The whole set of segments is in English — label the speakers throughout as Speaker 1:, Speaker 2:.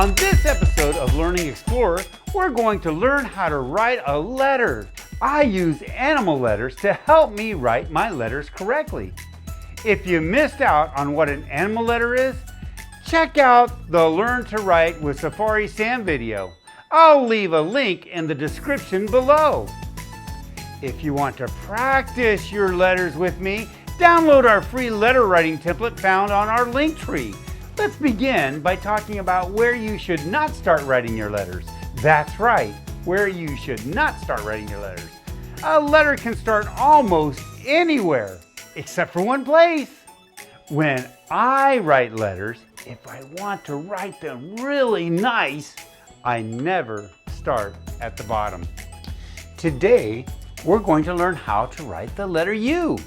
Speaker 1: On this episode of Learning Explorer, we're going to learn how to write a letter. I use animal letters to help me write my letters correctly. If you missed out on what an animal letter is, check out the Learn to Write with Safari Sam video. I'll leave a link in the description below. If you want to practice your letters with me, download our free letter writing template found on our link tree. Let's begin by talking about where you should not start writing your letters. That's right, where you should not start writing your letters. A letter can start almost anywhere, except for one place. When I write letters, if I want to write them really nice, I never start at the bottom. Today, we're going to learn how to write the letter U.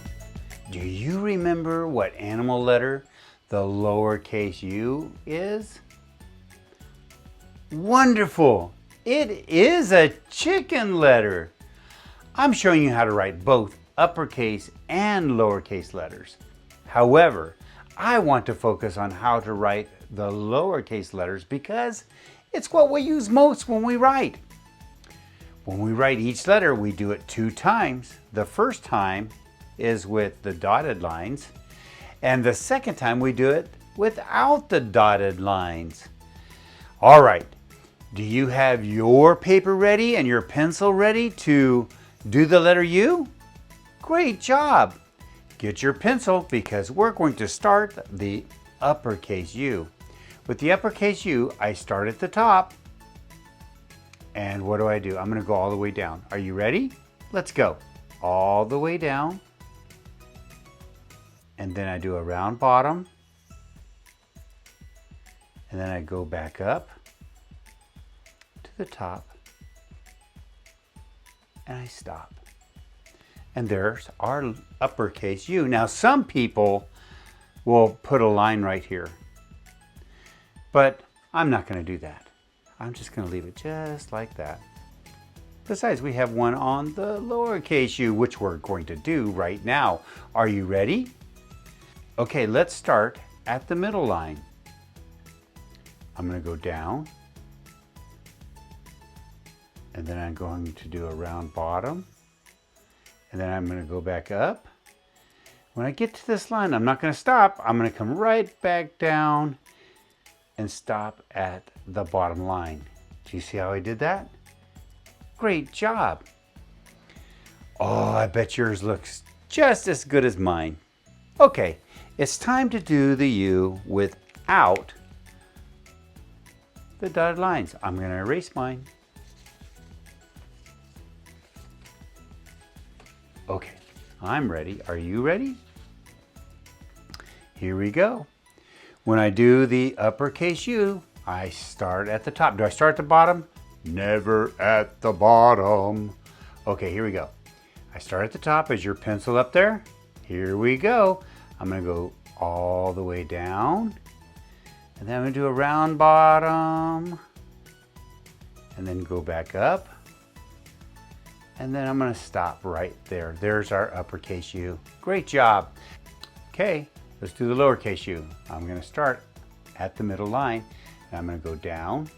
Speaker 1: Do you remember what animal letter the lowercase u is? Wonderful! It is a chicken letter. I'm showing you how to write both uppercase and lowercase letters. However, I want to focus on how to write the lowercase letters because it's what we use most when we write. When we write each letter, we do it 2 times. The first time is with the dotted lines, and the second time we do it without the dotted lines. All right, do you have your paper ready and your pencil ready to do the letter U? Great job! Get your pencil because we're going to start the uppercase U. With the uppercase U, I start at the top. And what do? I'm going to go all the way down. Are you ready? Let's go. All the way down. And then I do a round bottom. And then I go back up to the top. And I stop. And there's our uppercase U. Now some people will put a line right here. But I'm not going to do that. I'm just going to leave it just like that. Besides, we have one on the lowercase u, which we're going to do right now. Are you ready? Okay, let's start at the middle line. I'm going to go down. And then I'm going to do a round bottom. And then I'm going to go back up. When I get to this line, I'm not going to stop. I'm going to come right back down and stop at the bottom line. Do you see how I did that? Great job. Oh, I bet yours looks just as good as mine. Okay, it's time to do the U without the dotted lines. I'm going to erase mine. Okay, I'm ready. Are you ready? Here we go. When I do the uppercase U, I start at the top. Do I start at the bottom? Never at the bottom. Okay, here we go. I start at the top. Is your pencil up there? Here we go. I'm going to go all the way down. And then I'm going to do a round bottom. And then go back up. And then I'm going to stop right there. There's our uppercase U. Great job. Okay. Let's do the lowercase u. I'm going to start at the middle line, and I'm going to go down,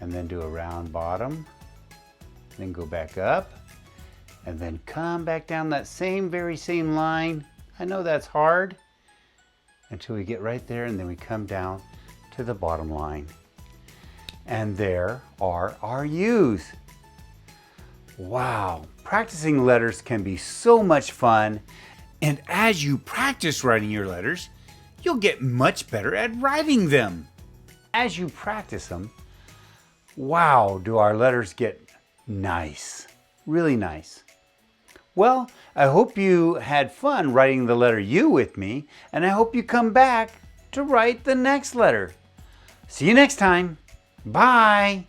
Speaker 1: and then do a round bottom, then go back up, and then come back down that very same line. I know that's hard, until we get right there, and then we come down to the bottom line. And there are our U's. Wow, practicing letters can be so much fun. And as you practice writing your letters, you'll get much better at writing them. As you practice them, wow, do our letters get nice, really nice. Well, I hope you had fun writing the letter U with me, and I hope you come back to write the next letter. See you next time. Bye.